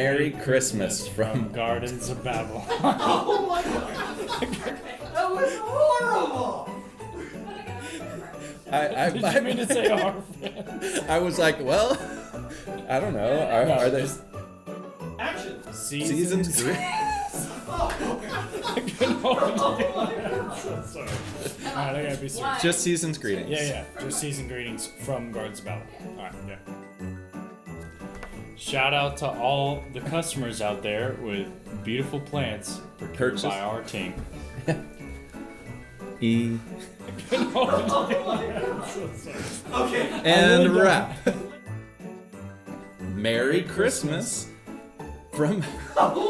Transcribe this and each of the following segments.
Merry Christmas from Gardens of Babylon. Oh my god! That was horrible! Did you mean to say our friends? I was like, well, I don't know. Are there Action! seasons? I couldn't hold it together. I'm so sorry. Alright, I gotta be serious. Just seasons greetings. Yeah. Just season greetings from Gardens of Babylon. Alright, yeah. Shout out to all the customers out there with beautiful plants procured Purchase. by our team. E I couldn't hold it together. I'm so sorry. Okay. and really wrap. Merry Christmas from Alright, I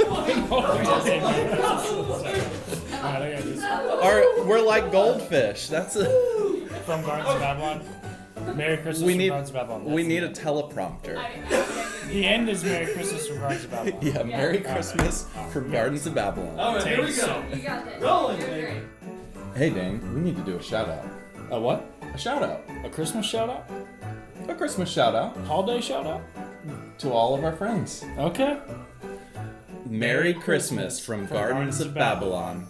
gotta be serious. we're like goldfish. That's a From Gardens of Babylon. Merry Christmas we from need Gardens of Babylon. we That's need the a end. teleprompter. The end is Merry Christmas from Gardens of Babylon. Yeah, Merry Christmas from Gardens of Babylon. Alright, here we Takes go. it. You got this. Rolling, You're baby. great. Hey Dane, we need to do a shout out. A what? A shout out. A Christmas shout out? A Christmas shout out Holiday shout out? to all of our friends. Okay. Merry Christmas from Gardens of Babylon.